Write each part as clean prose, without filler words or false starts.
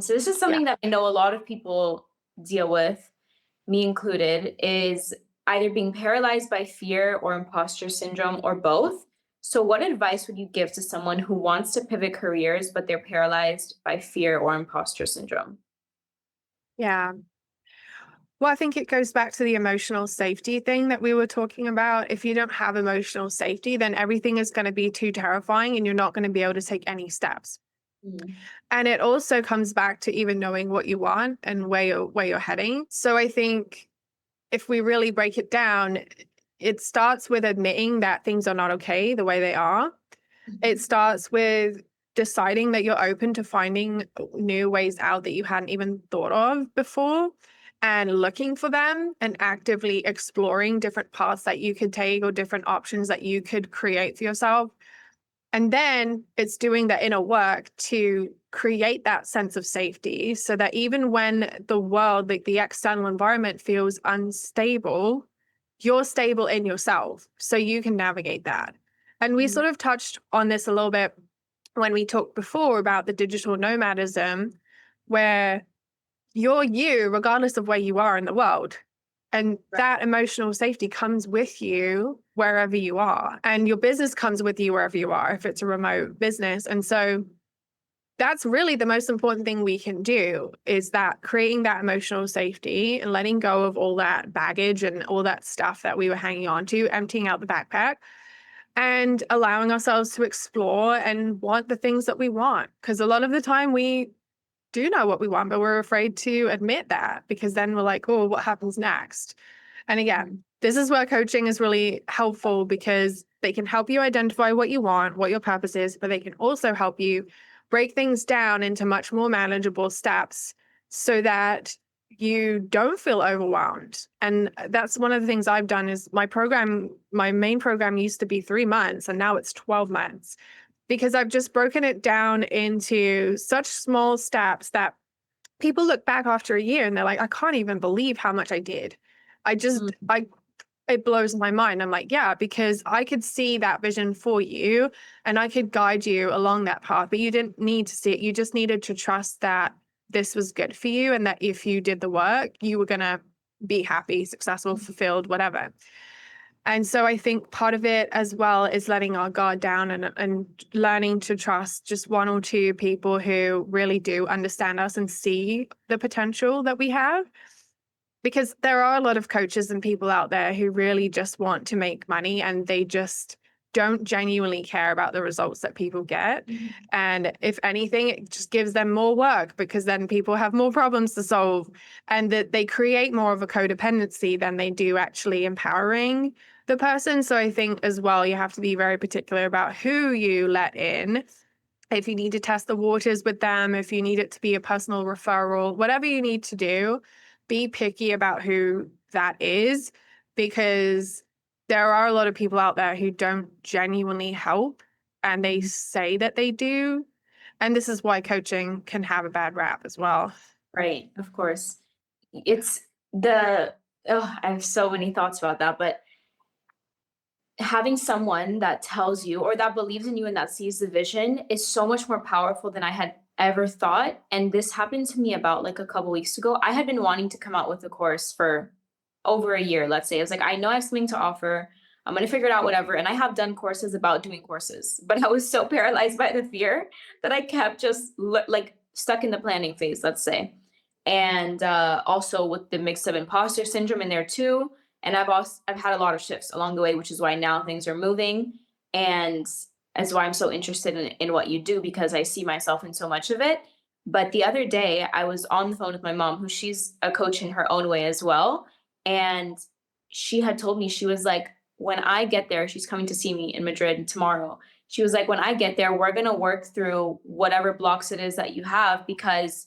So this is Yeah. something that I know a lot of people deal with, me included, is either being paralyzed by fear or imposter syndrome or both. So what advice would you give to someone who wants to pivot careers, but they're paralyzed by fear or imposter syndrome? Yeah. Well, I think it goes back to the emotional safety thing that we were talking about. If you don't have emotional safety, then everything is going to be too terrifying and you're not going to be able to take any steps. Mhm. And it also comes back to even knowing what you want and where you're heading. So I think if we really break it down, it starts with admitting that things are not okay the way they are. It Mhm. starts with deciding that you're open to finding new ways out that you hadn't even thought of before and looking for them and actively exploring different paths that you could take or different options that you could create for yourself. And then it's doing the inner work to create that sense of safety so that even when the world, like the external environment, feels unstable, you're stable in yourself so you can navigate that. And we Mhm. sort of touched on this a little bit when we talked before about the digital nomadism, where you're you regardless of where you are in the world. And Right. that emotional safety comes with you wherever you are. And your business comes with you wherever you are if it's a remote business. And so that's really the most important thing we can do is that creating that emotional safety and letting go of all that baggage and all that stuff that we were hanging on to, emptying out the backpack and allowing ourselves to explore and want the things that we want. Because a lot of the time we do know what we want, but we're afraid to admit that because then we're like, oh, what happens next? And Mhm. again, this is where coaching is really helpful because they can help you identify what you want, what your purpose is, but they can also help you break things down into much more manageable steps so that you don't feel overwhelmed. And that's one of the things I've done is my main program used to be 3 months and now it's 12 months because I've just broken it down into such small steps that people look back after a year and they're like, I can't even believe how much I did. I just, Mhm. I, it blows my mind. I'm like, yeah, because I could see that vision for you and I could guide you along that path, but you didn't need to see it. You just needed to trust that this was good for you and that if you did the work, you were going to be happy, successful, fulfilled, whatever. And so I think part of it as well is letting our guard down and learning to trust just one or two people who really do understand us and see the potential that we have. Because there are a lot of coaches and people out there who really just want to make money and they just don't genuinely care about the results that people get. Mhm. And if anything, it just gives them more work because then people have more problems to solve and that they create more of a codependency than they do actually empowering the person. So I think as well, you have to be very particular about who you let in. If you need to test the waters with them, if you need it to be a personal referral, whatever you need to do, be picky about who that is because there are a lot of people out there who don't genuinely help and they Mhm. say that they do. And this is why coaching can have a bad rap as well. Right, of course. It's the oh, I have so many thoughts about that, but having someone that tells you or that believes in you and that sees the vision is so much more powerful than I had ever thought. And this happened to me about like a couple weeks ago. I had been wanting to come out with a course for over a year, let's say. I was like, I know I have something to offer. I'm going to figure it out, whatever. And I have done courses about doing courses, but I was so paralyzed by the fear that I kept just like stuck in the planning phase, let's say. And also with the mix of imposter syndrome in there too, and I've had a lot of shifts along the way, which is why now things are moving, and that's why I'm so interested in what you do because I see myself in so much of it. But the other day, I was on the phone with my mom, who she's a coach in her own way as well, and she had told me she was like, when I get there, she's coming to see me in Madrid tomorrow. She was like, when I get there, we're gonna work through whatever blocks it is that you have because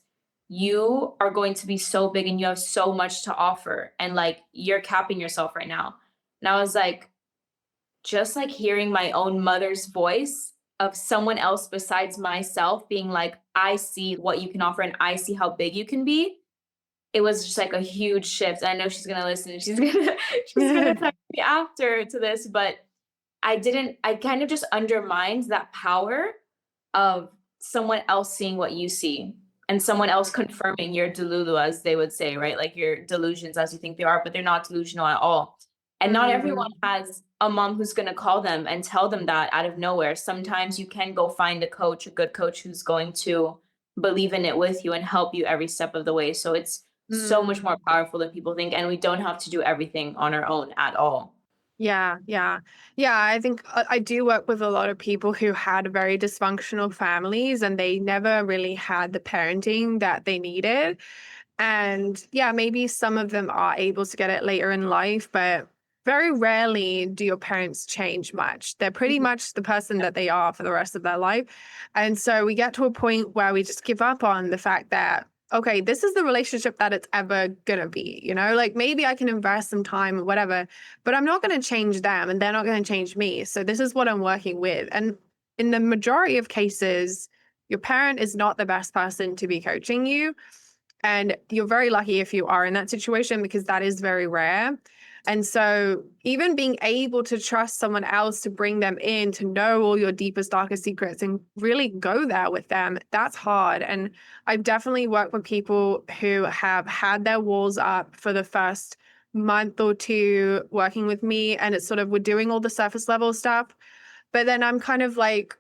you are going to be so big and you have so much to offer and like you're capping yourself right now. And I was like, just like hearing my own mother's voice of someone else besides myself being like, I see what you can offer and I see how big you can be. It was just like a huge shift. I know she's gonna listen and she's gonna she's gonna text me after to this, but I kind of just undermined that power of someone else seeing what you see. and someone else confirming your delulu, as they would say, right? Like your delusions as you think they are, but they're not delusional at all. And not everyone Mm, has a mom who's going to call them and tell them that out of nowhere. Sometimes you can go find a coach, a good coach who's going to believe in it with you and help you every step of the way. So it's so much mm. more powerful than people think. And we don't have to do everything on our own at all. Yeah, yeah. Yeah, I think I do work with a lot of people who had very dysfunctional families and they never really had the parenting that they needed. And yeah, maybe some of them are able to get it later in life, but very rarely do your parents change much. They're pretty Mhm. much the person that they are for the rest of their life. And so we get to a point where we just give up on the fact that, okay, this is the relationship that it's ever going to be, like maybe I can invest some time or whatever, but I'm not going to change them and they're not going to change me. So this is what I'm working with. And in the majority of cases, your parent is not the best person to be coaching you. And you're very lucky if you are in that situation because that is very rare. And so, even being able to trust someone else to bring them in to know all your deepest, darkest secrets and really go there with them, that's hard. And I've definitely worked with people who have had their walls up for the first month or two working with me. And it's sort of we're doing all the surface level stuff. But then I'm kind of like,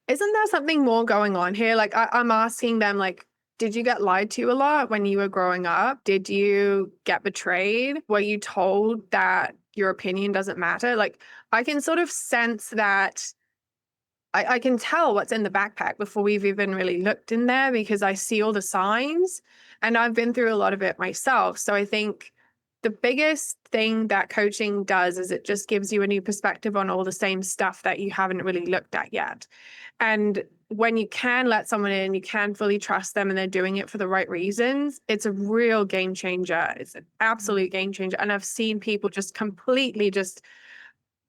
isn't there something more going on here? Like I'm asking them, like, did you get lied to a lot when you were growing up? Did you get betrayed? Were you told that your opinion doesn't matter? Like I can sort of sense that I can tell what's in the backpack before we've even really looked in there because I see all the signs and I've been through a lot of it myself. So I think the biggest thing that coaching does is it just gives you a new perspective on all the same stuff that you haven't really looked at yet. And when you can let someone in, you can fully trust them and they're doing it for the right reasons, it's a real game changer. It's an absolute game changer. And I've seen people just completely just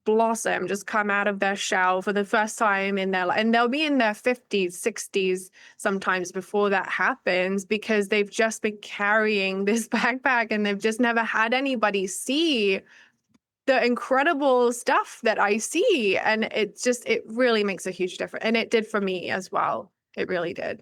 blossom, just come out of their shell for the first time in their life. And they'll be in their 50s, 60s sometimes before that happens because they've just been carrying this backpack and they've just never had anybody see the incredible stuff that I see. And it really makes a huge difference. And it did for me as well. It really did.